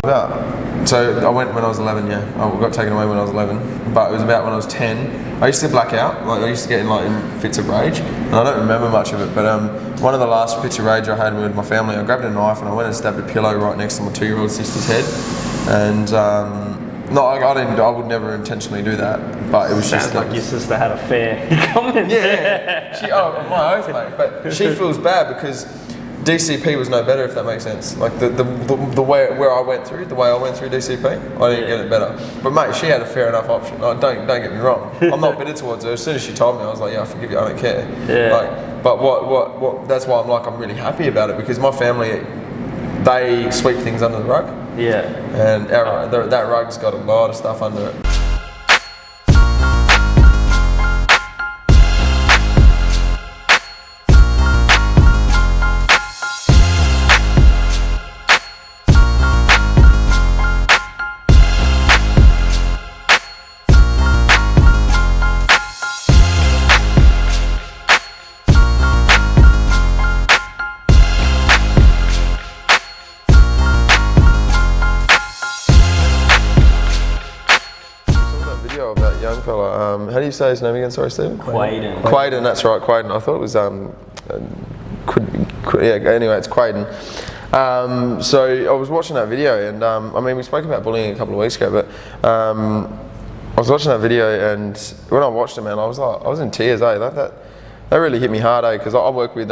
So I went when I was 11, yeah. I got taken away when I was 11, but it was about when I was 10. I used to black out, like I used to get in fits of rage, and I don't remember much of it, but one of the last fits of rage I had with my family, I grabbed a knife and I went and stabbed a pillow right next to my 2-year-old sister's head, and no, I would never intentionally do that, but it was Sounds just like your sister had a fair comment. Yeah, my oath, mate, but she feels bad because DCP was no better, if that makes sense. Like the way where I went through, the way I went through DCP, I didn't get it better. But mate, she had a fair enough option. Like, don't get me wrong. I'm not bitter towards her. As soon as she told me, I was like, yeah, I forgive you. I don't care. Yeah. Like, but what? That's why I'm really happy about it, because my family, they sweep things under the rug. Yeah. And that rug's got a lot of stuff under it. About young fella, how do you say his name again? Sorry, Stephen. Quaden. Quaden, that's right, Quaden. I thought it was yeah. Anyway, it's Quaden. So I was watching that video, and I mean, we spoke about bullying a couple of weeks ago, but I was watching that video, and when I watched it, man, I was in tears. That really hit me hard, because I work with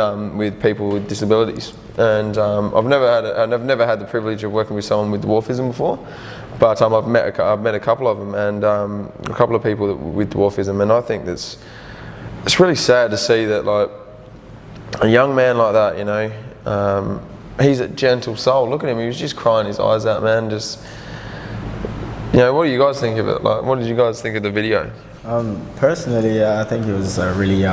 people with disabilities, and I've never had the privilege of working with someone with dwarfism before. But I've met a couple of them, and a couple of people with dwarfism, and I think it's really sad to see that, like, a young man like that, you know, he's a gentle soul. Look at him; he was just crying his eyes out, man. Just, you know, what do you guys think of it? Like, what did you guys think of the video? Personally, I think it was really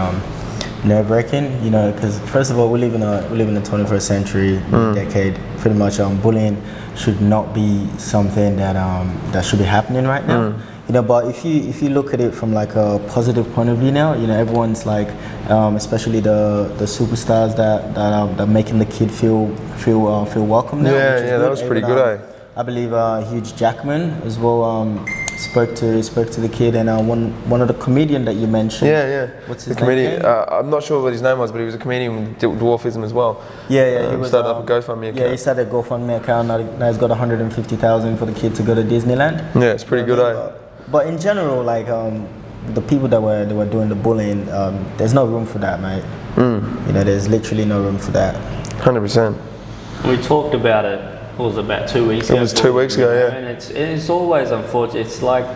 nerve-wracking, you know, because first of all, we live in the 21st century decade. Pretty much, bullying should not be something that should be happening right now. You know, but if you look at it from like a positive point of view now, you know, everyone's like, especially the superstars that are making the kid feel welcome now. Yeah, that was pretty good, eh? I believe Hugh Jackman as well spoke to the kid, and one of the comedian that you mentioned. Yeah. What's his name? Comedian. Name? I'm not sure what his name was, but he was a comedian with dwarfism as well. Yeah. He started up a GoFundMe account. Yeah, he started a GoFundMe account. Now he's got 150,000 for the kid to go to Disneyland. Yeah, it's pretty good, eh? But in general, like the people that were doing the bullying, there's no room for that, mate. You know, there's literally no room for that. 100%. We talked about it. It was about 2 weeks ago. It was 2 weeks ago, yeah. And it's always unfortunate. It's like,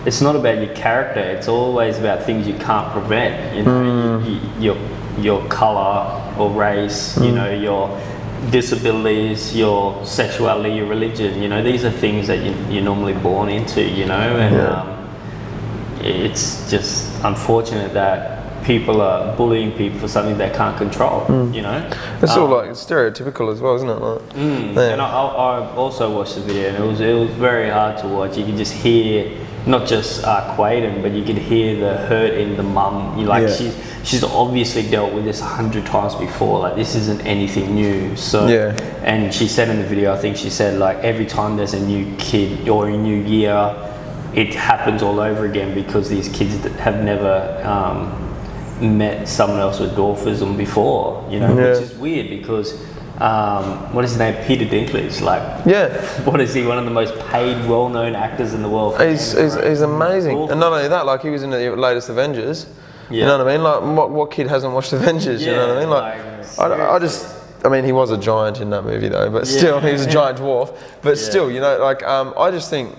it's not about your character. It's always about things you can't prevent. You know, your color or race. You know, your disabilities, your sexuality, your religion. You know, these are things that you're normally born into. You know, and it's just unfortunate that people are bullying people for something they can't control, you know? It's all like stereotypical as well, isn't it? Like, And I also watched the video, and it was very hard to watch. You could just hear, not just Quaden, but you could hear the hurt in the mum. She's obviously dealt with this 100 times before. Like, this isn't anything new. So, and she said in the video, I think she said, like, every time there's a new kid or a new year, it happens all over again, because these kids have never met someone else with dwarfism before, you know, which is weird, because what is his name? Peter Dinklage, like, what is he? One of the most paid, well-known actors in the world. He's amazing, and not only that, like, he was in the latest Avengers. You know what I mean? Like, what kid hasn't watched Avengers? You know what I mean? Like, I mean, he was a giant in that movie though, but still, he was a giant dwarf. But still, you know, like, I think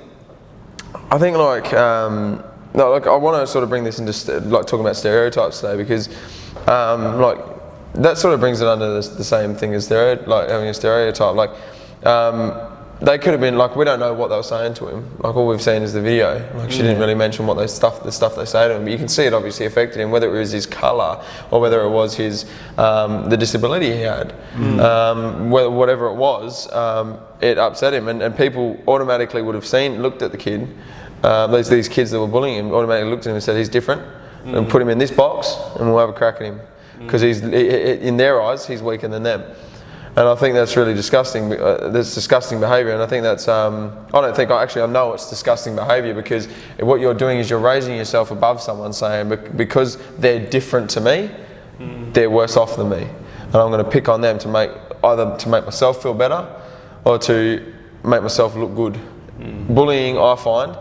I want to sort of bring this into like talking about stereotypes today, because like that sort of brings it under the same thing as like having a stereotype. Like they could have been like, we don't know what they were saying to him. Like, all we've seen is the video. Like, she didn't really mention what the stuff they say to him, but you can see it obviously affected him, whether it was his colour or whether it was his the disability he had. Whatever it was, it upset him, and people automatically would have looked at the kid. These kids that were bullying him automatically looked at him and said, he's different, and put him in this box and we'll have a crack at him, because in their eyes he's weaker than them. And I think that's really disgusting. That's disgusting behaviour, and I think that's. I know it's disgusting behaviour, because what you're doing is you're raising yourself above someone, saying because they're different to me, they're worse off than me, and I'm going to pick on them to make myself feel better, or to make myself look good. Bullying, I find,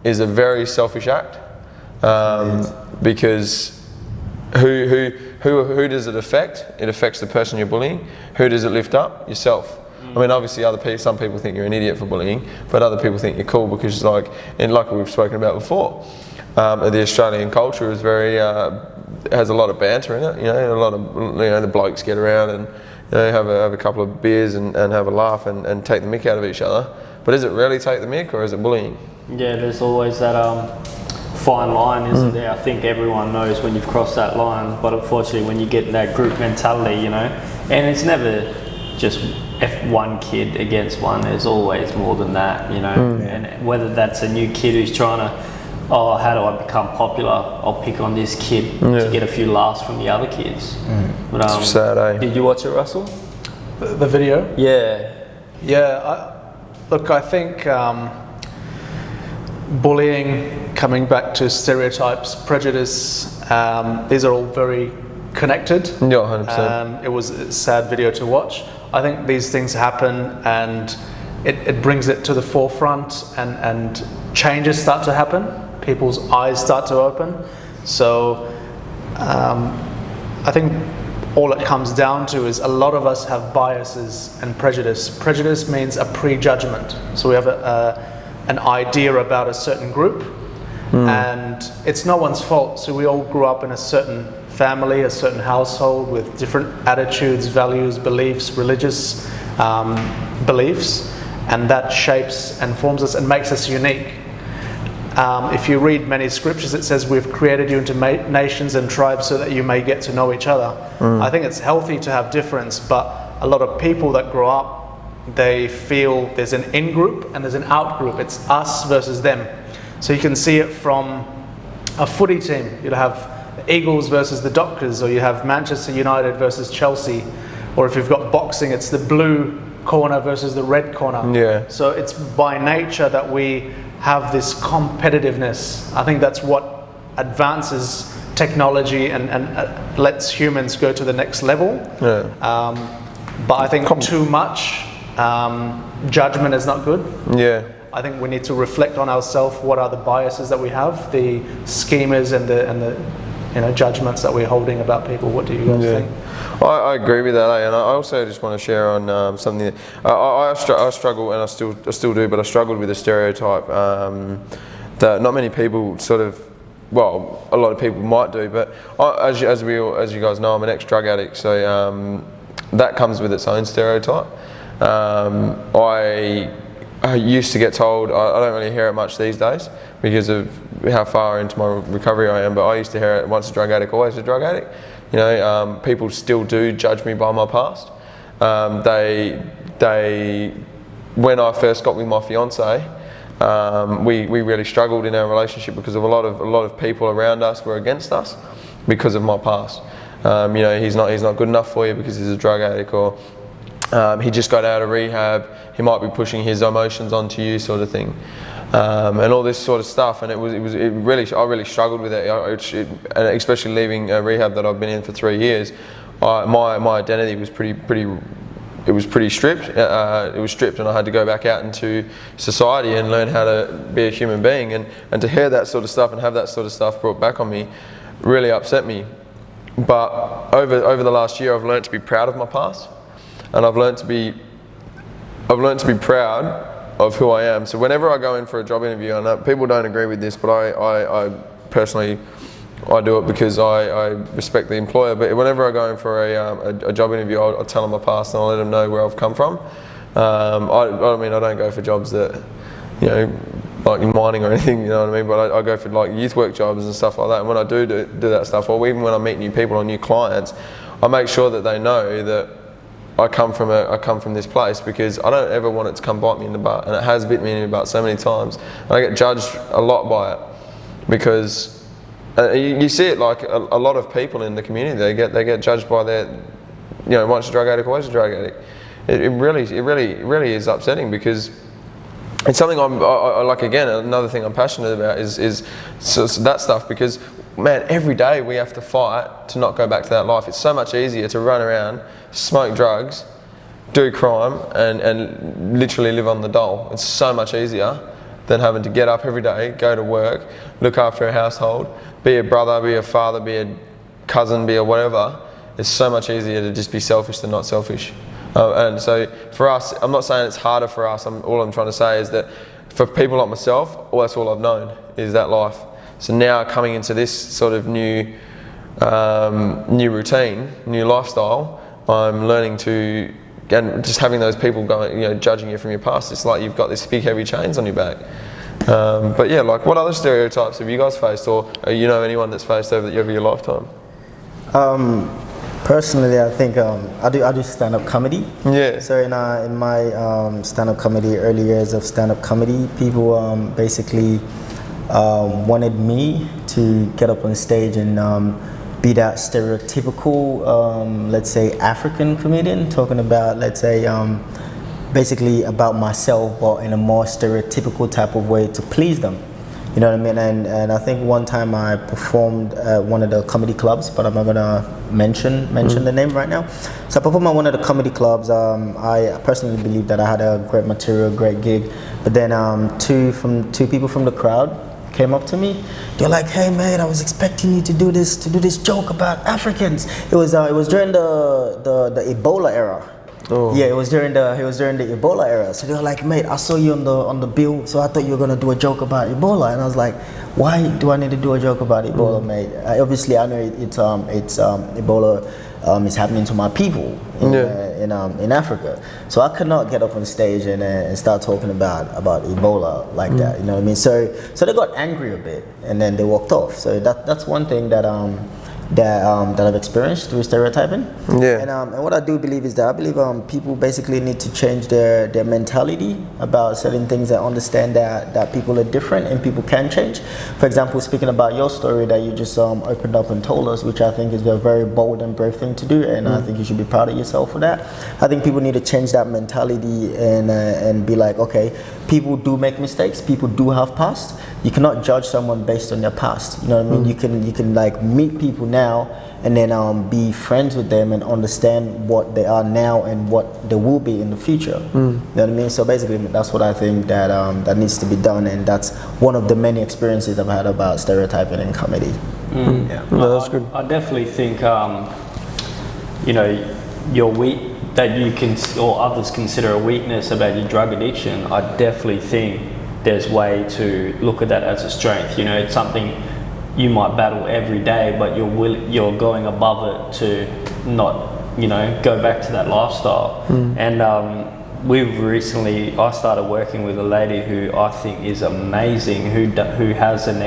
is a very selfish act, because who does it affect? It affects the person you're bullying. Who does it lift up? Yourself. I mean, obviously, some people think you're an idiot for bullying, but other people think you're cool because, like we've spoken about before, the Australian culture is very has a lot of banter in it. A lot of the blokes get around and have a couple of beers and have a laugh and take the mick out of each other. But is it really take the mick, or is it bullying? Yeah, there's always that fine line, isn't there? I think everyone knows when you've crossed that line, but unfortunately when you get that group mentality, and it's never just one kid against one, there's always more than that, and whether that's a new kid who's trying to, how do I become popular? I'll pick on this kid to get a few laughs from the other kids. But, it's sad, eh? Did you watch it, Russell? The video? Yeah. Look, I think bullying, coming back to stereotypes, prejudice, these are all very connected. Yeah, 100%. It was a sad video to watch. I think these things happen, and it brings it to the forefront, and changes start to happen. People's eyes start to open. So I think all it comes down to is a lot of us have biases and prejudice. Prejudice means a prejudgment. So we have an idea about a certain group, and it's no one's fault. So we all grew up in a certain family, a certain household with different attitudes, values, beliefs, religious beliefs, and that shapes and forms us and makes us unique. If you read many scriptures, it says we've created you into nations and tribes so that you may get to know each other. I think it's healthy to have difference, but a lot of people that grow up, they feel there's an in-group and there's an out-group. It's us versus them. So you can see it from a footy team. You'll have the Eagles versus the Dockers, or you have Manchester United versus Chelsea. Or if you've got boxing, it's the blue corner versus the red corner. Yeah. So it's by nature that we have this competitiveness. I think that's what advances technology and lets humans go to the next level. Yeah. But I think too much judgment is not good. Yeah. I think we need to reflect on ourselves. What are the biases that we have, the schemas and the judgments that we're holding about people? What do you guys think? I agree with that, and I also just want to share on something that I struggle, and I still do, but I struggled with a stereotype that not many people a lot of people might do, but as you guys know, I'm an ex-drug addict, so that comes with its own stereotype. I used to get told, I don't really hear it much these days because of how far into my recovery I am, but I used to hear it, once a drug addict, always a drug addict. People still do judge me by my past. When I first got with my fiance, we really struggled in our relationship because of a lot of people around us were against us because of my past. He's not good enough for you because he's a drug addict, or he just got out of rehab, he might be pushing his emotions onto you, sort of thing, and all this sort of stuff. And I really struggled with it, and especially leaving a rehab that I've been in for 3 years. My identity was pretty stripped. It was stripped, and I had to go back out into society and learn how to be a human being. And to hear that sort of stuff and have that sort of stuff brought back on me really upset me. But over the last year, I've learned to be proud of my past, and I've learned to be proud of who I am. So whenever I go in for a job interview, I know people don't agree with this, but I personally, I do it because I respect the employer. But whenever I go in for a job interview, I'll tell them my past and I'll let them know where I've come from. I don't go for jobs that, like in mining or anything, you know what I mean? But I go for like youth work jobs and stuff like that. And when I do that stuff, or even when I meet new people or new clients, I make sure that they know that I come from this place, because I don't ever want it to come bite me in the butt, and it has bit me in the butt so many times. And I get judged a lot by it, because you see it like a lot of people in the community. They get judged by their, once a drug addict, always a drug addict. it really is upsetting, because it's something I like. Again, another thing I'm passionate about is that stuff, because man, every day we have to fight to not go back to that life. It's so much easier to run around, smoke drugs, do crime, and literally live on the dole. It's so much easier than having to get up every day, go to work, look after a household, be a brother, be a father, be a cousin, be a whatever. It's so much easier to just be selfish than not selfish. And so for us, I'm not saying it's harder for us. All I'm trying to say is that for people like myself, that's all I've known is that life. So now coming into this sort of new routine, new lifestyle, I'm learning to, and just having those people going, judging you from your past. It's like you've got this big heavy chains on your back. But yeah, like what other stereotypes have you guys faced, or anyone that's faced over your lifetime? Personally, I think I do stand-up comedy. Yeah. So in my stand-up comedy, early years of stand-up comedy, people basically wanted me to get up on stage and be that stereotypical, let's say, African comedian, talking about, let's say, basically about myself, but in a more stereotypical type of way to please them. You know what I mean? And I think one time I performed at one of the comedy clubs, but I'm not gonna mention the name right now. So I performed at one of the comedy clubs. I personally believe that I had a great material, great gig. But then two people from the crowd came up to me. They're like, "Hey mate, I was expecting you to do this joke about Africans." It was during the Ebola era. Oh. Yeah, it was during the Ebola era. So they were like, "Mate, I saw you on the bill, so I thought you were gonna do a joke about Ebola." And I was like, "Why do I need to do a joke about Ebola, mate? Obviously, I know it's Ebola is happening to my people in Africa. So I could not get up on stage and start talking about Ebola like that. You know what I mean? So they got angry a bit, and then they walked off. So that's one thing that I've experienced through stereotyping. Yeah. And what I do believe is that I believe people basically need to change their mentality about certain things, and understand that people are different and people can change. For example, speaking about your story that you just opened up and told us, which I think is a very bold and brave thing to do, and I think you should be proud of yourself for that. I think people need to change that mentality and be like, okay, people do make mistakes, people do have past. You cannot judge someone based on their past. You know what I mean? You can like meet people now and then be friends with them and understand what they are now and what they will be in the future. You know what I mean? So basically, that's what I think that needs to be done, and that's one of the many experiences I've had about stereotyping in comedy. Yeah, no, that's good. I definitely think your that you can, or others consider a weakness about your drug addiction. I definitely think there's way to look at that as a strength. It's something you might battle every day, but you're going above it to not, go back to that lifestyle. And I started working with a lady who I think is amazing, who has an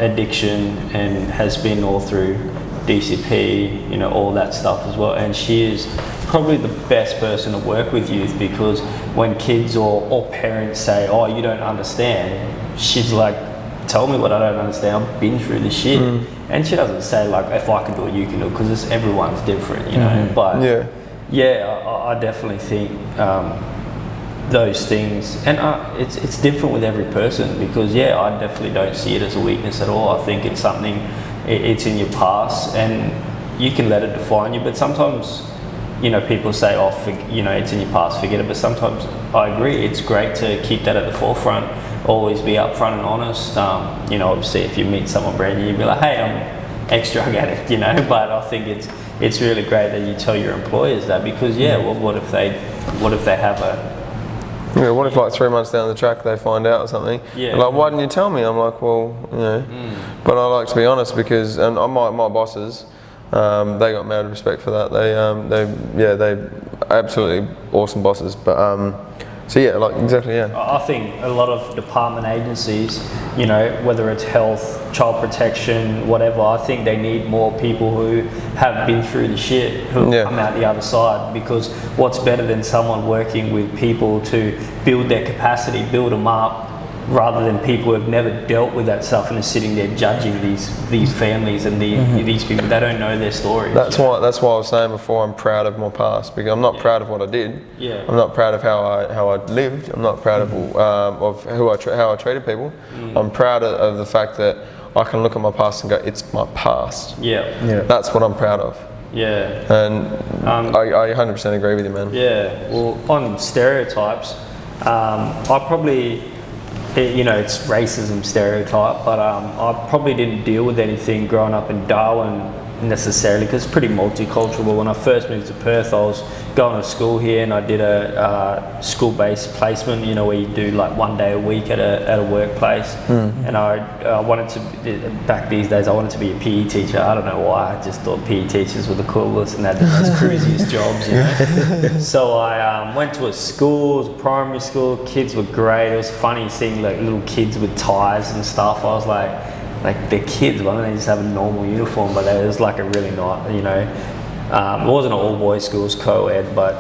addiction and has been all through DCP, all that stuff as well. And she is probably the best person to work with youth, because when kids or parents say, "Oh, you don't understand," she's like, "Tell me what I don't understand. I've been through this shit." And she doesn't say like, "If I can do it, you can do it," because everyone's different, But I definitely think those things, and it's different with every person, because I definitely don't see it as a weakness at all. I think it's something. It's in your past, and you can let it define you. But sometimes, people say, "Oh, it's in your past, forget it." But sometimes I agree. It's great to keep that at the forefront. Always be upfront and honest. Obviously, if you meet someone brand new, you'd be like, "Hey, I'm ex-drug addict," But I think it's really great that you tell your employers that, because well, what if they have a what if like 3 months down the track they find out or something? Yeah. Like, why didn't you tell me? I'm like, well, But I like to be honest, because my bosses, they got mad respect for that. They absolutely awesome bosses. But exactly. I think a lot of department agencies, whether it's health, child protection, whatever, I think they need more people who have been through the shit, who come out the other side. Because what's better than someone working with people to build their capacity, build them up, rather than people who have never dealt with that stuff and are sitting there judging these families and these people. They don't know their stories. That's why I was saying before, I'm proud of my past, because I'm not proud of what I did. Yeah. I'm not proud of how I lived. I'm not proud of how I treated people. I'm proud of the fact that I can look at my past and go, it's my past. Yeah. That's what I'm proud of. Yeah. And I 100% agree with you, man. Yeah. Well, on stereotypes, I probably, it's racism stereotype, but I probably didn't deal with anything growing up in Darwin necessarily, because it's pretty multicultural. When I first moved to Perth, I was going to school here, and I did a school-based placement, where you do like 1 day a week at a workplace. And I wanted to, back these days, I wanted to be a PE teacher. I don't know why, I just thought PE teachers were the coolest and had the most cruisiest jobs, So I went to a primary school. Kids were great. It was funny seeing like little kids with ties and stuff. I was like they're kids, why don't they just have a normal uniform? But it was like a really nice, it wasn't an all boys school, it was co-ed, but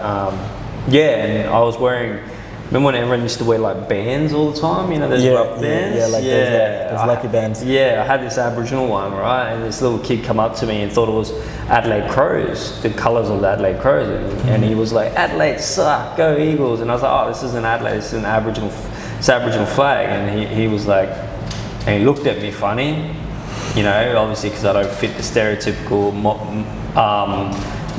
and I was wearing, remember when everyone used to wear like bands all the time, those rubber bands? Those lucky bands. Yeah, I had this Aboriginal one, right, and this little kid come up to me and thought it was Adelaide Crows, the colours of the Adelaide Crows, and he was like, Adelaide suck, go Eagles, and I was like, oh, this isn't Adelaide, this is an Aboriginal flag, and he was like, and he looked at me funny, obviously because I don't fit the stereotypical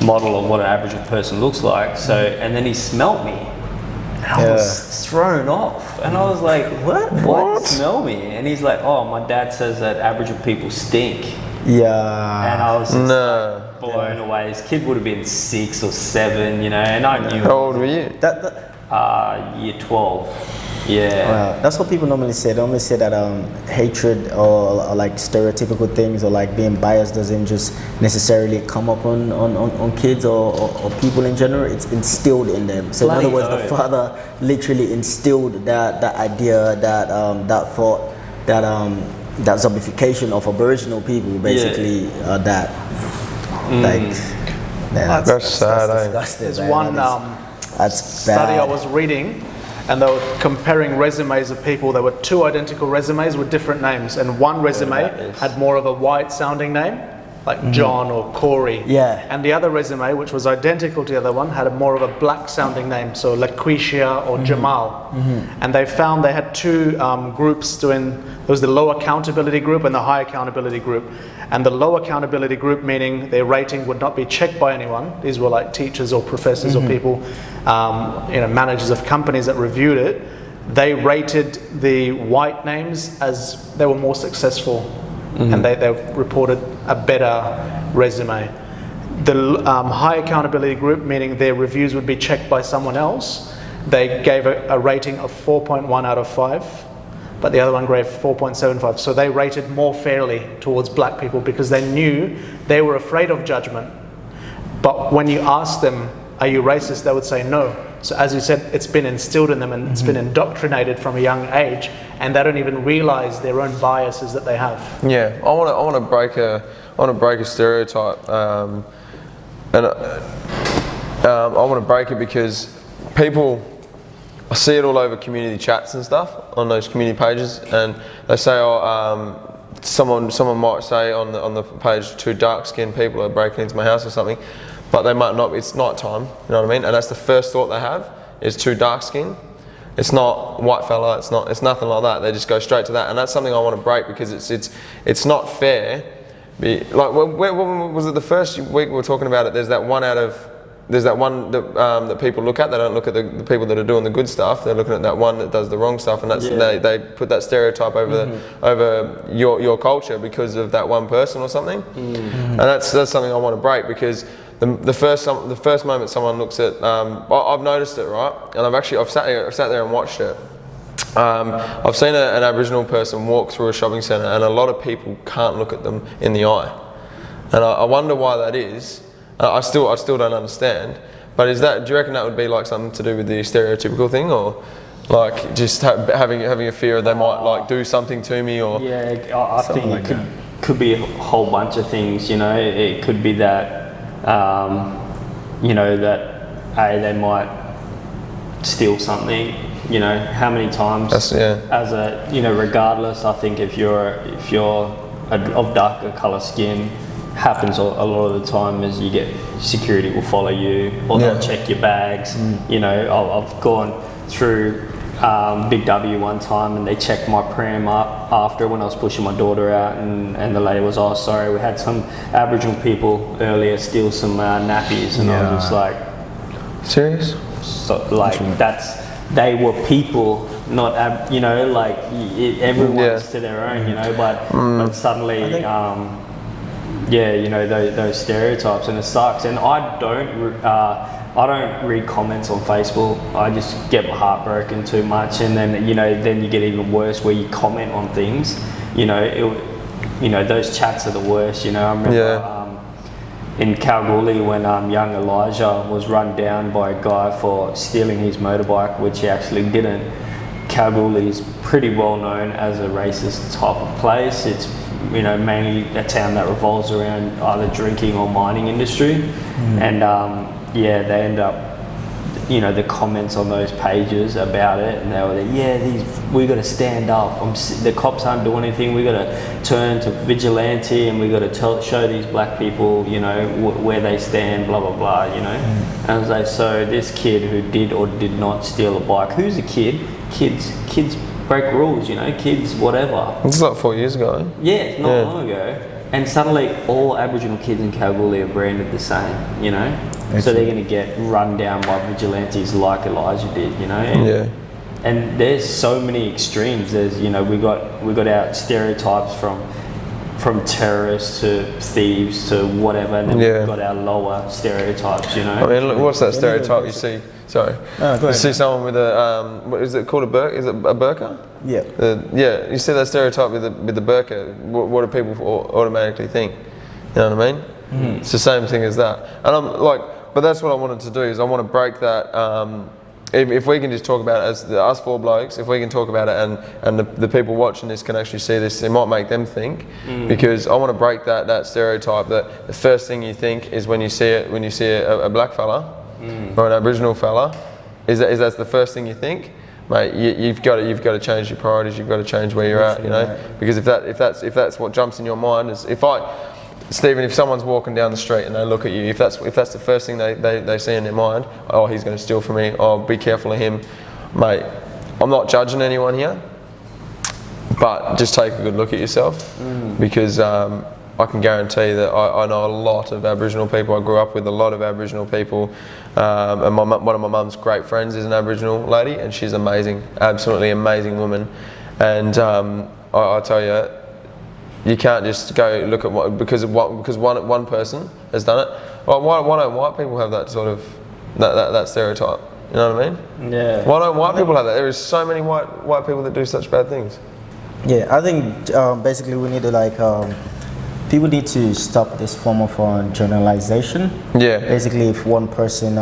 model of what an Aboriginal person looks like. So, and then he smelt me, and I was thrown off. And I was like, what? Smell me? And he's like, oh, my dad says that Aboriginal people stink. Yeah. And I was just like blown away. This kid would have been 6 or 7, and I knew. How old were you? Year 12. Yeah. That's what people normally say. They normally say that hatred or like stereotypical things or like being biased doesn't just necessarily come up on kids or people in general. It's instilled in them. So in other words, the father literally instilled that idea, that thought, that zombification of Aboriginal people, basically. That's sad. Disgusting. There's one study I was reading, and they were comparing resumes of people. There were 2 identical resumes with different names, and one resume had more of a white sounding name, like John or Corey. And the other resume, which was identical to the other one, had more of a black sounding name, so Laquisha or Jamal. And they found they had 2 groups doing, there was the low accountability group and the high accountability group. And the low accountability group, meaning their rating would not be checked by anyone. These were like teachers or professors or people, managers of companies that reviewed it. They rated the white names as they were more successful, and they reported a better resume. The high accountability group, meaning their reviews would be checked by someone else, they gave a rating of 4.1 out of 5. But the other one gave 4.75. So they rated more fairly towards black people because they knew they were afraid of judgment. But when you ask them, are you racist? They would say no. So as you said, it's been instilled in them and it's been indoctrinated from a young age, and they don't even realize their own biases that they have. Yeah, I want to break a stereotype, and I want to break it because people, I see it all over community chats and stuff on those community pages, and they say, someone might say on the page, 2 dark-skinned people are breaking into my house or something, but they might not. It's night time, you know what I mean? And that's the first thought they have is 2 dark-skinned. It's not white fella. It's nothing like that. They just go straight to that, and that's something I want to break because it's not fair. Like, what was it the first week we were talking about it? There's that one that people look at. They don't look at the people that are doing the good stuff. They're looking at that one that does the wrong stuff, and that's they put that stereotype over your culture because of that one person or something. And that's something I want to break because the first moment someone looks at, I've noticed it, right, and I've sat there and watched it. I've seen an Aboriginal person walk through a shopping centre, and a lot of people can't look at them in the eye, and I wonder why that is. I still don't understand. But do you reckon that would be like something to do with the stereotypical thing, or like just having a fear they might like do something to me, or? Yeah, I think like it could be a whole bunch of things. It could be that, that they might steal something. You know, how many times as a, you know, regardless, I think if you're of darker color skin, happens a lot of the time is you get security will follow you, or they'll check your bags. You know, I've gone through Big W one time and they checked my pram up after when I was pushing my daughter out, and the lady was, oh sorry, we had some Aboriginal people earlier steal some nappies, and I was just like, serious? So like they were people, not you know, like everyone's to their own, you know, but suddenly you know, those stereotypes, and it sucks. And I don't read comments on Facebook. I just get my heart broken too much, and then you know, then you get even worse where you comment on things. You know, those chats are the worst. You know, I remember in Kalgoorlie when young Elijah was run down by a guy for stealing his motorbike, which he actually didn't. Kalgoorlie is pretty well known as a racist type of place. It's, you know, mainly a town that revolves around either drinking or mining industry, and they end up, you know, the comments on those pages about it, and they were like, we got to stand up. The cops aren't doing anything. We got to turn to vigilante, and we got to show these black people, you know, where they stand. Blah blah blah. You know, and I was like, so this kid who did or did not steal a bike, who's a kid? Kids break rules. You know, kids whatever. This is like 4 years ago. Yeah, not long ago. And suddenly all Aboriginal kids in Kalgoorlie are branded the same, you know? So they're going to get run down by vigilantes like Elijah did, you know? And there's so many extremes. There's, you know, we got our stereotypes from terrorists to thieves to whatever, and then we've got our lower stereotypes, you know? I mean, look, what's that stereotype you see? Sorry. You see someone with a, what is it called, a burqa? Is it a burqa? Yeah. You see that stereotype with the burqa, what do people automatically think? You know what I mean? It's the same thing as that. And I'm like, but that's what I wanted to do, is I want to break that, if we can just talk about it as us four blokes, if we can talk about it and the people watching this can actually see this, it might make them think, because I want to break that stereotype that the first thing you think is when you see a black fella, or an Aboriginal fella, is that's the first thing you think, mate. You've got to change your priorities. You've got to change where you're at, you know. Because if that's what jumps in your mind, is Stephen, if someone's walking down the street and they look at you, if that's the first thing they see in their mind, oh, he's going to steal from me. Oh, be careful of him, mate. I'm not judging anyone here, but just take a good look at yourself, because I can guarantee that I know a lot of Aboriginal people. I grew up with a lot of Aboriginal people, and one of my mum's great friends is an Aboriginal lady, and she's amazing, absolutely amazing woman. And I tell you, you can't just go look at because one person has done it. Well, why don't white people have that sort of that stereotype? You know what I mean? Yeah. Why don't white people have that? There is so many white people that do such bad things. Yeah, I think basically we need to people need to stop this form of generalization. Yeah. Basically, if one person,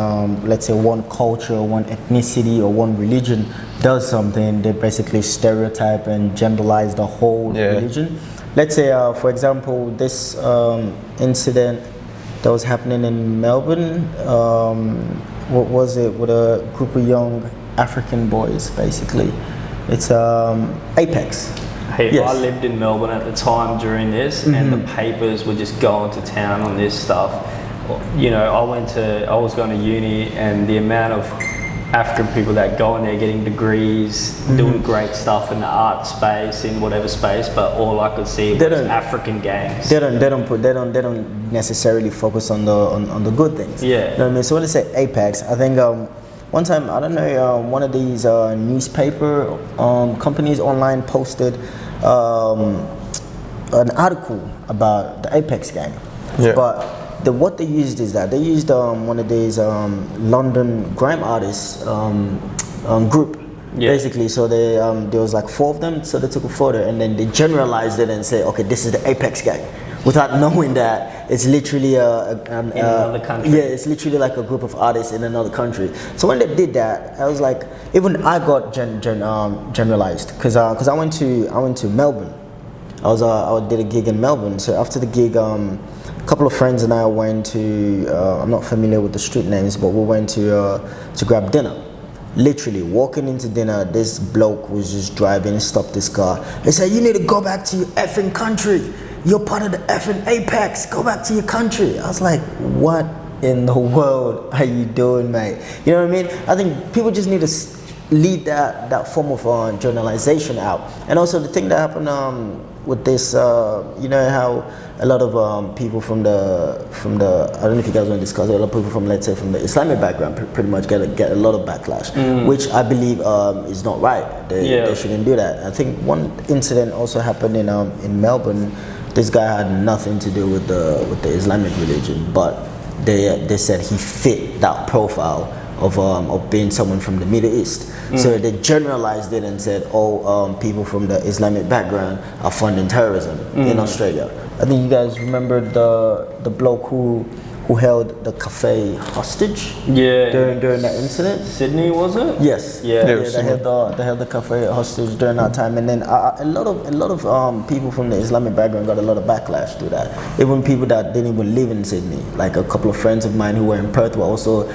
let's say one culture, one ethnicity, or one religion does something, they basically stereotype and generalize the whole religion. Let's say, for example, this incident that was happening in Melbourne, what was it, with a group of young African boys, basically. It's Apex. Hey, I lived in Melbourne at the time during this, and the papers were just going to town on this stuff. You know, I was going to uni, and the amount of African people that go in there getting degrees, doing great stuff in the art space, in whatever space, but all I could see was African gangs. They don't necessarily focus on the good things. Yeah. You know what I mean? So when they say Apex, I think one time, I don't know, one of these newspaper companies online posted an article about the Apex gang. Yeah. But what they used is that they used one of these London grime artists group, basically. So they there was like 4 of them, so they took a photo and then they generalized it and said, okay, this is the Apex gang, without knowing that it's literally in another country. Yeah, it's literally like a group of artists in another country. So when they did that, I was like, even I got generalized, because I went to Melbourne. I did a gig in Melbourne. So after the gig, a couple of friends and I went to, I'm not familiar with the street names, but we went to grab dinner. Literally walking into dinner, this bloke was just driving, stopped his car. He said, "You need to go back to your effing country. You're part of the effing apex. Go back to your country." I was like, what in the world are you doing, mate? You know what I mean? I think people just need to lead that form of journalization out. And also the thing that happened with this, you know how a lot of people from the I don't know if you guys want to discuss it, a lot of people from, let's say, from the Islamic background pretty much get a lot of backlash, which I believe is not right. They shouldn't do that. I think one incident also happened in Melbourne. This guy had nothing to do with the Islamic religion, but they said he fit that profile of being someone from the Middle East. So they generalized it and said, people from the Islamic background are funding terrorism in Australia. I think you guys remember the bloke who held the cafe hostage during that incident. Sydney, was it? Yes. Yeah. They held the cafe hostage during that time, and then a lot of people from the Islamic background got a lot of backlash to that. Even people that didn't even live in Sydney, like a couple of friends of mine who were in Perth, were also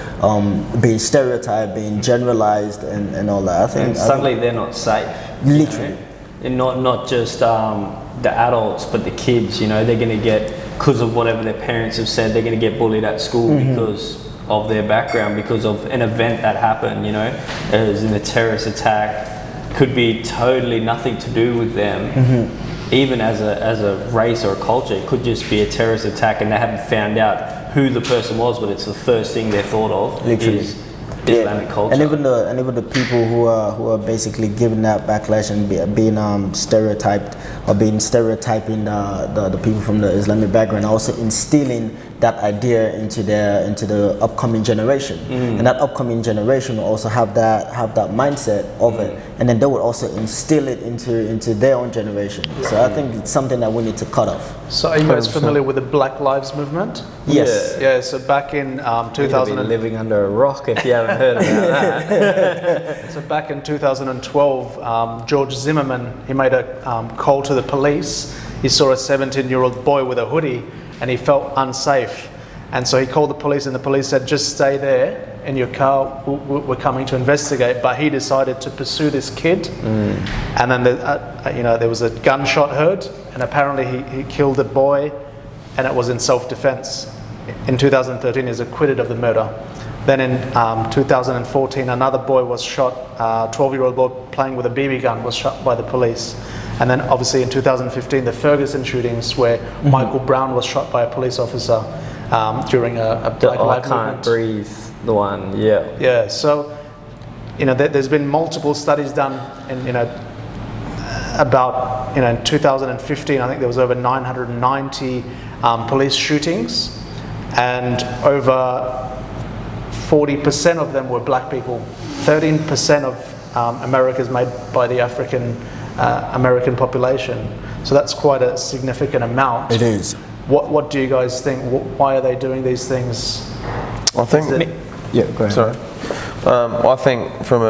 being stereotyped, being generalized, and all that. Suddenly they're not safe. Literally. You know? And not just the adults, but the kids. You know, they're going to get, because of whatever their parents have said, they're going to get bullied at school because of their background, because of an event that happened. You know, as in a terrorist attack, could be totally nothing to do with them. Even as a race or a culture, it could just be a terrorist attack, and they haven't found out who the person was, but it's the first thing they're thought of. Literally. Is Islamic culture. And even the people who are basically giving that backlash and being stereotyped, or being stereotyping the people from the Islamic background, are also instilling that idea into the upcoming generation. And that upcoming generation will also have that mindset of it, and then they will also instill it into their own generation. So I think it's something that we need to cut off. So are you guys familiar with the Black Lives Movement? Yes. Yeah, so back in 2000, You've been living under a rock if you haven't heard about that. so back in 2012, George Zimmerman, he made a call to the police. He saw a 17-year-old boy with a hoodie, and he felt unsafe. And so he called the police, and the police said, "Just stay there in your car, we're coming to investigate." But he decided to pursue this kid. And then there was a gunshot heard, and apparently he killed the boy, and it was in self-defense. In 2013, he was acquitted of the murder. Then in 2014, another boy was shot, a 12-year-old boy playing with a BB gun was shot by the police. And then obviously in 2015, the Ferguson shootings, where Michael Brown was shot by a police officer during a Black Lives Movement. I Can't Breathe, the one, yeah. Yeah, so, there's been multiple studies done in, about, in 2015, I think there was over 990 police shootings, and over 40% of them were black people. 13% of America is made by the American population. So that's quite a significant amount. It is. What do you guys think? Why are they doing these things? I think. Yeah, go ahead. Sorry. I think from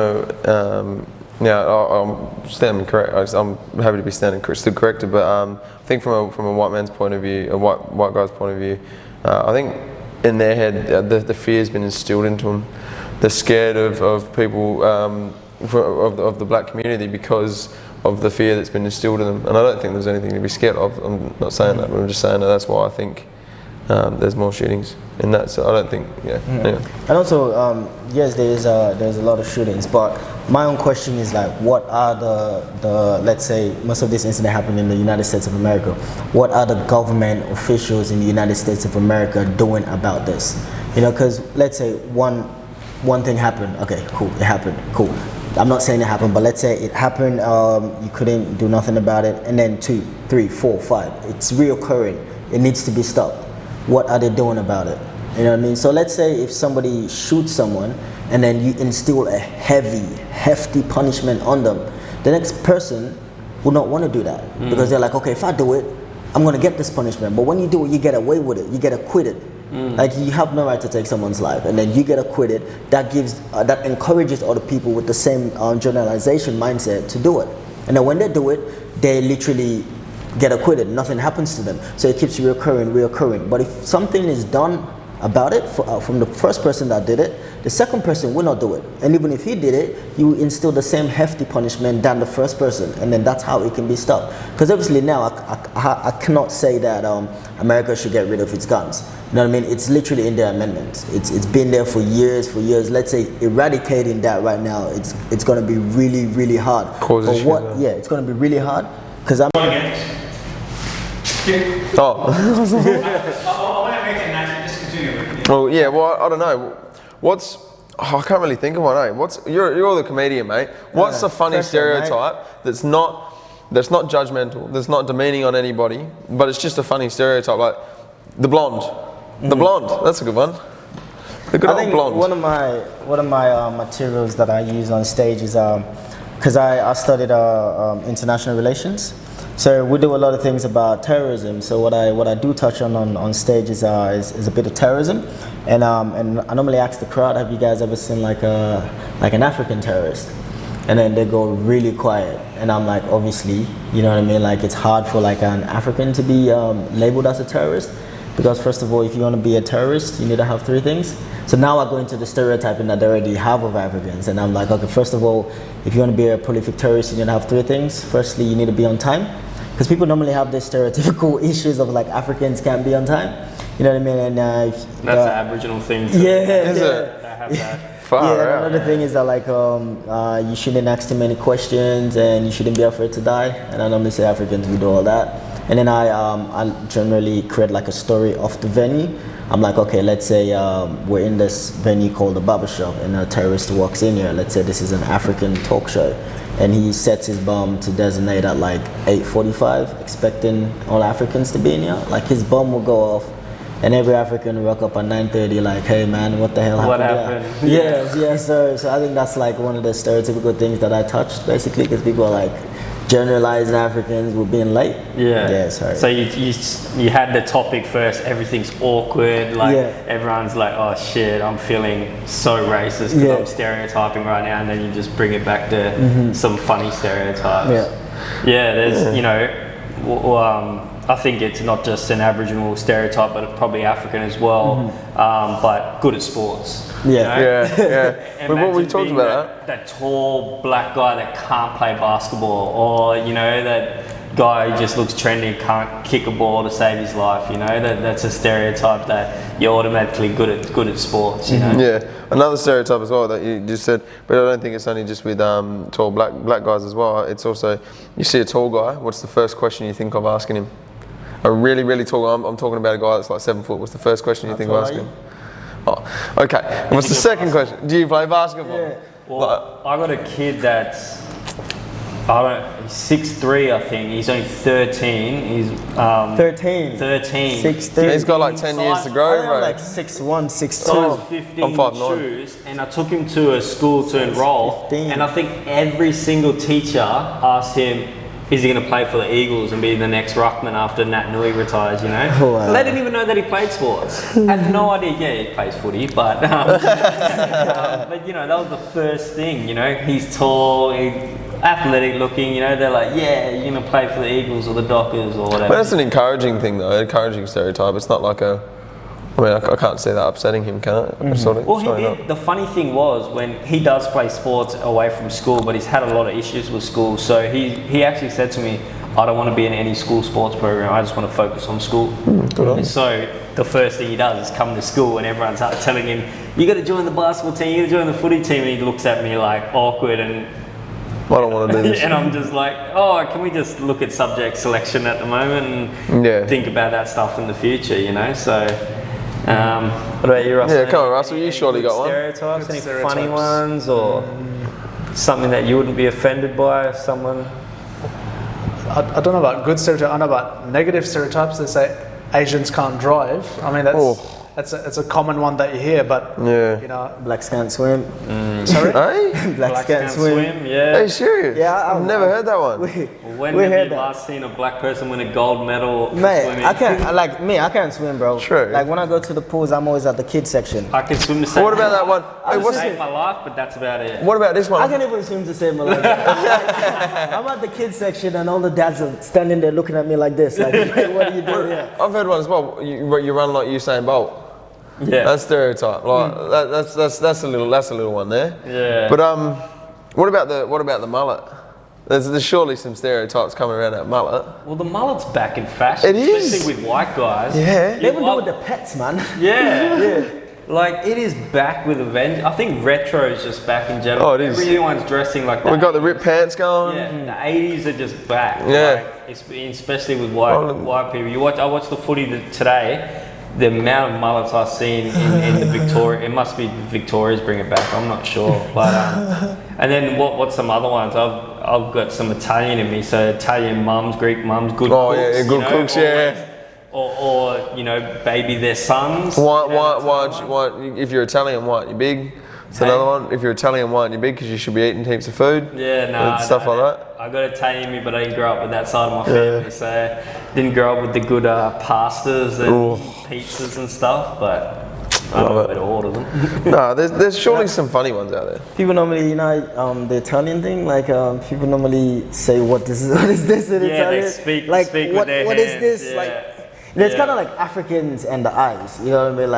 I'm standing correct. I'm happy to be still corrected, but I think from a white man's point of view, a white guy's point of view, I think in their head the fear's been instilled into them. They're scared of people of the black community because of the fear that's been instilled in them, and I don't think there's anything to be scared of. I'm not saying that, but I'm just saying that that's why I think there's more shootings in that. So I don't think, Anyway. And also, yes, there's a lot of shootings, but my own question is like, what are the let's say most of this incident happened in the United States of America. What are the government officials in the United States of America doing about this? Because let's say one thing happened. Okay, cool, it happened. Cool. I'm not saying it happened, but let's say it happened, you couldn't do nothing about it, and then 2, 3, 4, 5, it's reoccurring, it needs to be stopped. What are they doing about it? You know what I mean? So let's say if somebody shoots someone, and then you instill a hefty punishment on them, the next person will not want to do that, because they're like, okay, if I do it, I'm going to get this punishment. But when you do it, you get away with it, you get acquitted. Like, you have no right to take someone's life, and then you get acquitted. That gives that encourages other people with the same generalization mindset to do it. And then when they do it, they literally get acquitted. Nothing happens to them. So it keeps reoccurring. But if something is done about it from the first person that did it, the second person will not do it. And even if he did it, you instill the same hefty punishment than the first person, and then that's how it can be stopped. Because obviously now I cannot say that America should get rid of its guns. You know what I mean? It's literally in their amendments. It's been there for years. Let's say eradicating that right now, it's going to be really, really hard. Yeah, it's going to be really hard because I'm. Oh. I want to make it nice. Just continue. Well, yeah. Well, I don't know. I can't really think of one. You're the comedian, mate. What's a funny stereotype that's not judgmental, that's not demeaning on anybody, but it's just a funny stereotype, like the blonde. The blonde. That's a good one. The good old blonde. One of my materials that I use on stage is because I studied international relations. So we do a lot of things about terrorism. So what I do touch on stage is a bit of terrorism, and I normally ask the crowd, have you guys ever seen like an African terrorist? And then they go really quiet, and I'm like, obviously, you know what I mean. Like it's hard for like an African to be labeled as a terrorist, because first of all, if you want to be a terrorist, you need to have 3 things. So now I go into the stereotyping that they already have of Africans, and I'm like, okay, first of all, if you want to be a prolific terrorist, you need to have 3 things. Firstly, you need to be on time. Because people normally have this stereotypical issues of like Africans can't be on time, you know what I mean? And that's an Aboriginal thing too. Is it? They have that. Far out. Another thing is that like you shouldn't ask too many questions and you shouldn't be afraid to die. And I normally say Africans, we do all that. And then I generally create like a story of the venue. I'm like, okay, let's say we're in this venue called the Barbershop, and a terrorist walks in here. Let's say this is an African talk show, and he sets his bomb to designate at like 8:45, expecting all Africans to be in here. Like his bomb will go off, and every African will rock up at 9:30, like, hey man, what the hell happened? What happened? Yeah. So I think that's like one of the stereotypical things that I touched, basically, because people are like generalizing Africans with being late. Yeah. Sorry. So you had the topic first. Everything's awkward. Like everyone's like, oh shit, I'm feeling so racist because I'm stereotyping right now, and then you just bring it back to some funny stereotypes. Yeah. There's I think it's not just an Aboriginal stereotype, but probably African as well. But good at sports. Yeah. But what we Imagine talked being about that tall black guy that can't play basketball, or that guy who just looks trendy, can't kick a ball to save his life. That's a stereotype that you're automatically good at sports. Yeah, another stereotype as well that you just said, but I don't think it's only just with tall black guys as well. It's also, you see a tall guy, what's the first question you think of asking him? A really, really tall guy. I'm talking about a guy that's like 7 foot. What's the first question you think of asking him? Oh, okay. What's the second question? Do you play basketball? Yeah. Well, I got a kid that's, he's 6'3", I think. He's only 13. He's 13. 13. He's got like 10 years to grow, bro. I'm like 6'1", 6'2". Size 15 I'm 5'9". shoes, and I took him to a school to enroll, 15. and I think every single teacher asked him, is he going to play for the Eagles and be the next ruckman after Nat Nui retires, Wow. They didn't even know that he played sports. Had no idea. Yeah, he plays footy, but but that was the first thing. He's tall, he's athletic looking. They're like, yeah, you're going to play for the Eagles or the Dockers or whatever. But that's an encouraging thing, though. Encouraging stereotype. It's not like I can't see that upsetting him, can it? Well, he did. The funny thing was, when he does play sports away from school, but he's had a lot of issues with school. So he actually said to me, I don't want to be in any school sports program. I just want to focus on school. And so the first thing he does is come to school, and everyone's out telling him, you got to join the basketball team, you got to join the footy team. And he looks at me like awkward, and I don't want to do this. And I'm just like, can we just look at subject selection at the moment and think about that stuff in the future, So. What about you, Russell? Yeah, come on, Russell. You surely got one. Stereotypes? Any funny ones, or something that you wouldn't be offended by? Someone? I don't know about good stereotypes. I know about negative stereotypes. They say Asians can't drive. I mean, that's a common one that you hear, but blacks can't swim. Sorry? Hey? Blacks can't swim. Yeah. Hey, serious? Yeah, I've never heard that one. When have you last seen a black person win a gold medal for swimming? I can't swim, bro. True. Like when I go to the pools, I'm always at the kids section. I can swim the same. What about that one? I saved my life, but that's about it. What about this one? I can't even swim to save my life. I'm at the kids section, and all the dads are standing there looking at me like this. Like, what are you doing here? I've heard one as well. You run like Usain Bolt. Yeah. That's stereotype. Like that's a little one there. Yeah. But what about the mullet? There's surely some stereotypes coming around that mullet. Well, the mullet's back in fashion, It is. especially with white guys. Yeah. They even do with the pets, man. Yeah. Like, it is back with a vengeance. I think retro is just back in general. Oh, it is. Everyone's dressing like that. We've got the ripped pants going. Yeah, the 80s are just back. Yeah. Like, especially with white people. I watched the footy today. The amount of mullets I've seen in the Victoria, it must be Victoria's bring it back. I'm not sure, but and then what's some other ones? I've got some Italian in me, so Italian mums, Greek mums, good cooks. Oh yeah, good cooks. Yeah. Or baby their sons. Why? If you're Italian, why aren't you big? It's another one. If you're Italian, why aren't you big? Because you should be eating heaps of food. Yeah, no. Stuff like that. I got Italian in me, but I didn't grow up with that side of my family, so didn't grow up with the good pastas and pizzas and stuff. But I don't know where to order them. No, there's surely some funny ones out there. People normally, the Italian thing, like people normally say, what is this in Italian? They speak like, with what their is hands, this? yeah. Like, it's kind of like Africans and the eyes, you know what I mean?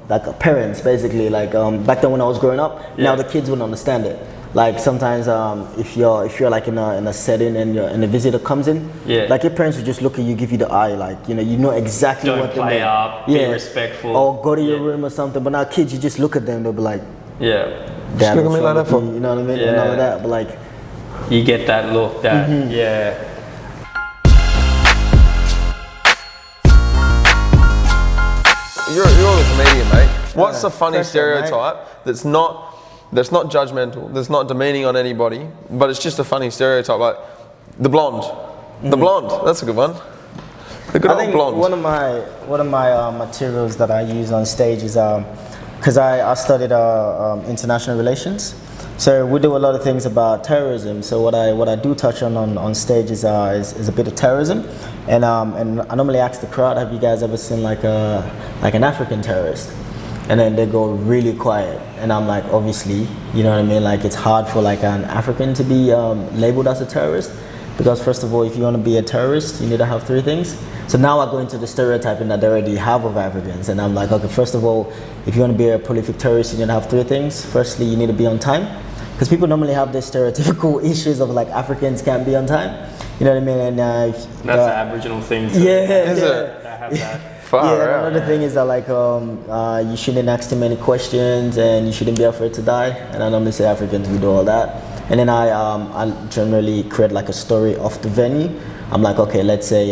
Like parents, basically. Like back then when I was growing up, now the kids wouldn't understand it. Like sometimes if you're like in a setting and a visitor comes in, like your parents would just look at you, give you the eye, like you know exactly Don't what they play mean. up, be respectful. Or go to your room or something. But now kids, you just look at them, they'll be like, Yeah. Dad, look at what's me wrong like that with for? you? You know what I mean? Yeah. And all of that, but like, You get that look, yeah. You're the comedian, mate. What's a funny pressure, stereotype that's not judgmental, that's not demeaning on anybody, but it's just a funny stereotype, like the blonde. The blonde, that's a good one. The good I old think blonde. one of my materials that I use on stage is because I studied international relations, so we do a lot of things about terrorism. So what I do touch on stage is a bit of terrorism, and I normally ask the crowd, have you guys ever seen like an African terrorist? And then they go really quiet, and I'm like, obviously, you know what I mean? Like it's hard for like an African to be labeled as a terrorist. Because first of all, if you want to be a terrorist, you need to have three things. So now I go into the stereotyping that they already have of Africans. And I'm like, okay, first of all, if you want to be a prolific terrorist, you need to have three things. Firstly, you need to be on time. Because people normally have this stereotypical issues of like Africans can't be on time. You know what I mean? And That's an Aboriginal thing too. Is it? They have that. Far out. Another thing is that like you shouldn't ask too many questions and you shouldn't be afraid to die. And I normally say Africans, we do all that. And then I generally create like a story of the venue. I'm like, okay, let's say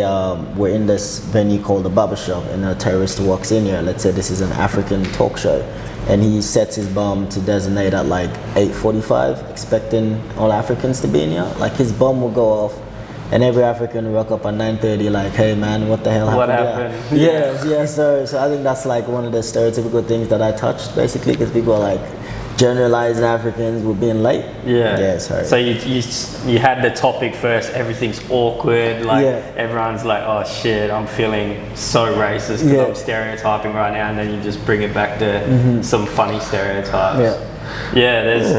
we're in this venue called the Barbershop and a terrorist walks in here. Let's say this is an African talk show. And he sets his bomb to designate at like 8:45, expecting all Africans to be in here. Like his bomb will go off and every African will rock up at 9:30 like, hey man, what the hell happened? What happened? Yeah, so I think that's like one of the stereotypical things that I touched basically, because people are like, generalizing Africans with being late. Yeah. Sorry. So you had the topic first. Everything's awkward. Like everyone's like, oh shit, I'm feeling so racist because I'm stereotyping right now, and then you just bring it back to some funny stereotypes. Yeah. There's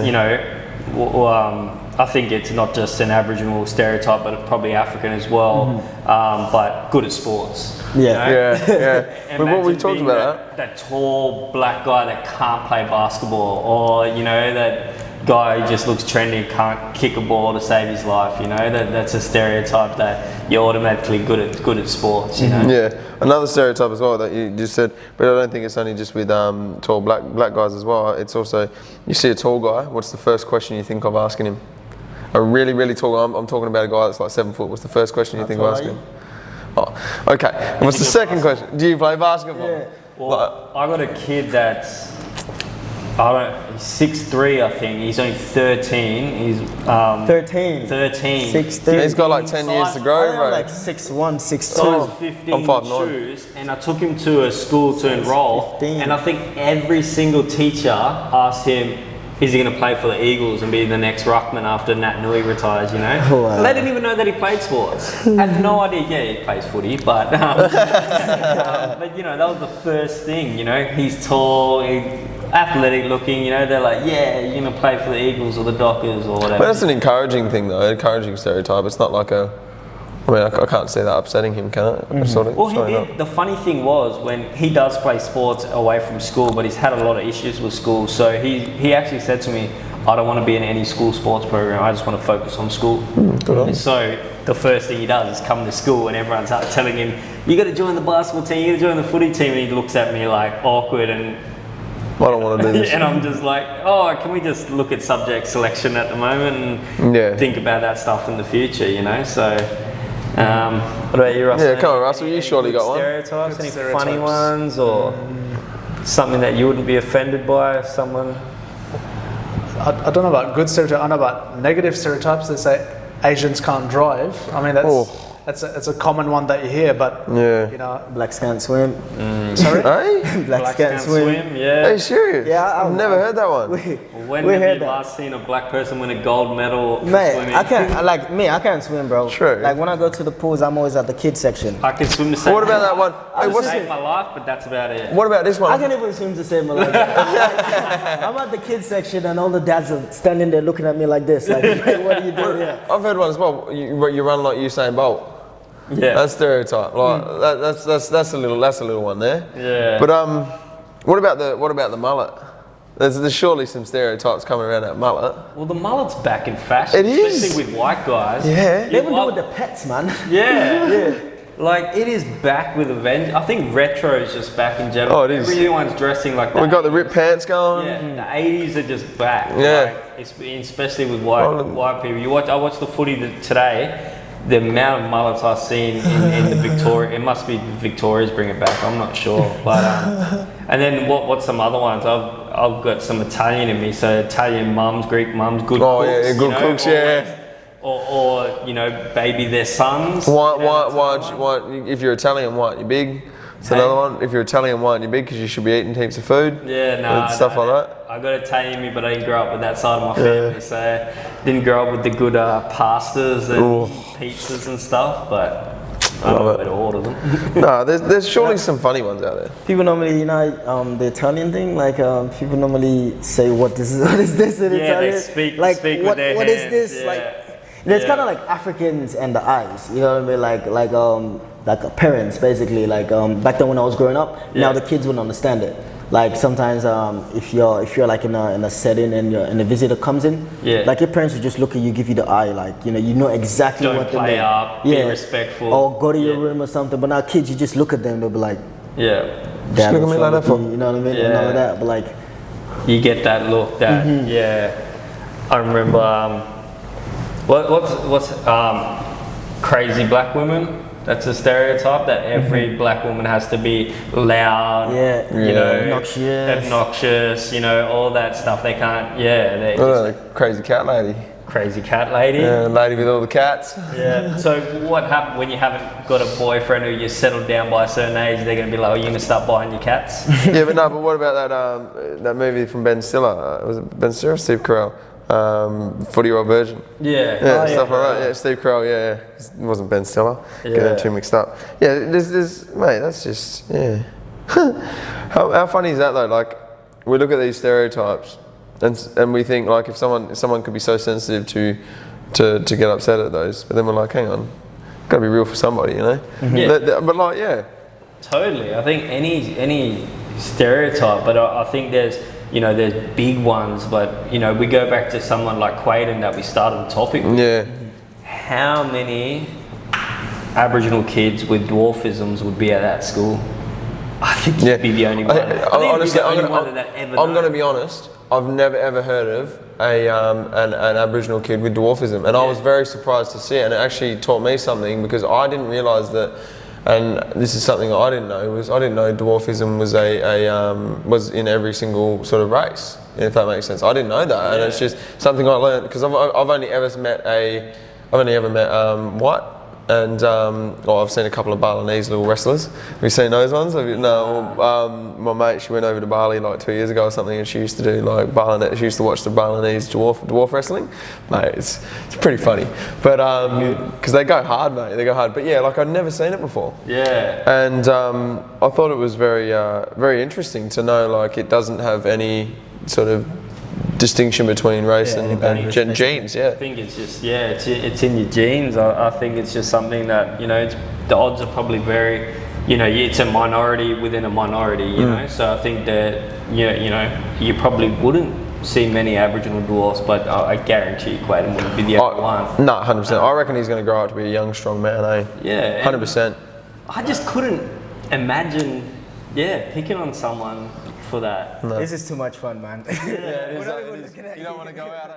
I think it's not just an Aboriginal stereotype, but probably African as well. But good at sports. Yeah. But what we talked about that tall black guy that can't play basketball, or that guy who just looks trendy, can't kick a ball to save his life. That's a stereotype that you're automatically good at sports. Yeah, another stereotype as well that you just said, but I don't think it's only just with tall black guys as well. It's also, you see a tall guy, what's the first question you think of asking him? A really, really tall guy. I'm talking about a guy that's like 7 foot. What's the first question you think of asking him? Oh, okay. And what's the second question? Do you play basketball? Yeah. Well, I got a kid that's, he's 6'3", I think. He's only 13. He's 13. 13. 6'3". He's got like 10 years to grow, I'm bro. like 6'1", 6'2". Size 15 I'm 5'9". shoes, and I took him to a school to enroll, 15. and I think every single teacher asked him, is he going to play for the Eagles and be the next ruckman after Nat Nui retires, Wow. They didn't even know that he played sports. Had no idea. Yeah, he plays footy, but but that was the first thing. He's tall, he's athletic looking. They're like, yeah, you're going to play for the Eagles or the Dockers or whatever. But that's an encouraging thing though, encouraging stereotype. It's not like a I mean, I can't see that upsetting him, can it? Sort of, Well, he surely did. not. The funny thing was when he does play sports away from school, but he's had a lot of issues with school. So he actually said to me, I don't want to be in any school sports program. I just want to focus on school. Good on And so the first thing he does is come to school and everyone's out telling him, you got to join the basketball team, you got to join the footy team. And he looks at me like awkward and I don't want to do this. and I'm just like, oh, can we just look at subject selection at the moment and think about that stuff in the future, you know? So, what about you, Russell? Yeah, come on, Russell, you surely got one. Stereotypes, Good any stereotypes. funny ones or something that you wouldn't be offended by if someone... I don't know about good stereotypes. I know about negative stereotypes. They say Asians can't drive. I mean, that's a common one that you hear, but Yeah. you know, Blacks can't swim. sorry. Hey? Blacks can't swim. yeah. Are you serious? Yeah, I've never heard that one. When we have heard you that. last seen a black person win a gold medal for Man, swimming? I can't swim, bro. True. Like when I go to the pools, I'm always at the kids section. I can swim the same. What about that one? I Hey, what's saved my life, but that's about it. What about this I one? can't even swim to save my life. I'm at the kids section and all the dads are standing there looking at me like this. Like, what are you doing here? I've heard one as well. You run like Usain Bolt. Yeah. That's stereotype. Like that's a little one there. Yeah. But what about the mullet? There's surely some stereotypes coming around that mullet. Well, the mullet's back in fashion, It is. especially with white guys. Yeah. They even do with the pets, man. Yeah. Like, it is back with a vengeance. I think retro is just back in general. Oh, it is. Everyone's dressing like that. We got the ripped pants going. Yeah, the 80s are just back. Yeah. Like, especially with white people. I watched the footy today. The amount of mullets I've seen in the Victoria, it must be Victoria's bring it back. I'm not sure, but and then what's some other ones? I've got some Italian in me, so Italian mums, Greek mums, good Oh, cooks. yeah, good cooks, yeah. Or you know, baby their sons. Why, if you're Italian, why aren't you big? It's another one. If you're Italian, why aren't you big? Because you should be eating heaps of food. Yeah, no. And stuff like that. I got Italian in me, but I didn't grow up with that side of my family, so didn't grow up with the good pastas and pizzas and stuff. But I don't know where to order them. No, there's surely some funny ones out there. People normally, you know, the Italian thing, like people normally say, what is this in Yeah, Italian? they speak like, with what their what is hands, this? yeah. Like, it's kind of like Africans and the eyes, you know what I mean? Like parents, basically. Like back then when I was growing up, now the kids wouldn't understand it. Like sometimes if you're like in a setting and a visitor comes in, like your parents would just look at you, give you the eye, like you know exactly Don't what play they're up, be respectful. or go to your room or something. But now kids, you just look at them, they'll be like, Yeah, Dad, look at what's me wrong like with that for? you? You know what I mean? And all of that, but like, you get that look. That I remember. What's crazy black women? That's a stereotype that every black woman has to be loud, you know, obnoxious, you know, all that stuff. They can't, they just Crazy cat lady. crazy cat lady. Yeah, lady with all the cats. Yeah. So what happened when you haven't got a boyfriend or you're settled down by a certain age? They're going to be like, "Oh, you're going to start buying your cats." Yeah, but what about that movie from Ben Stiller? Was it Ben Stiller or Steve Carell? 40-year-old virgin. Yeah. Stuff like that. Yeah, Steve Carell. Yeah. It wasn't Ben Stiller. Get them too mixed up. Yeah, there's mate. That's just how funny is that though? Like, we look at these stereotypes, and we think like if someone could be so sensitive to get upset at those, but then we're like, hang on, gotta be real for somebody, you know? Yeah. But like, yeah. Totally. I think any stereotype, but I think there's big ones, but we go back to someone like Quaden that we started the topic with. Yeah. How many Aboriginal kids with dwarfisms would be at that school? I think you'd be the only one. Honestly, I'm going going to be honest. I've never ever heard of an Aboriginal kid with dwarfism, and I was very surprised to see it. And it actually taught me something because I didn't realise that. And this is something I didn't know dwarfism was in every single sort of race, if that makes sense. I didn't know that, and it's just something I learned because I've only ever met white. And I've seen a couple of Balinese little wrestlers. Have you seen those ones? My mate, she went over to Bali like 2 years ago or something, and she used to do like Balinese. She used to watch the Balinese dwarf wrestling. Mate, it's pretty funny. But because they go hard, mate. They go hard. But yeah, like I'd never seen it before. Yeah. And I thought it was very interesting to know like it doesn't have any sort of distinction between race Yeah, and genes. I Yeah. think it's just it's in your genes. I think it's just something that the odds are probably very, it's a minority within a minority. You know, so I think that you probably wouldn't see many Aboriginal dwarfs, but I guarantee you Quaden wouldn't be the only one. No, 100%. I reckon he's going to grow up to be a young, strong man. Yeah, 100%. I just couldn't imagine, picking on someone for that. This is too much fun, man. Yeah, it is. You don't want to go out.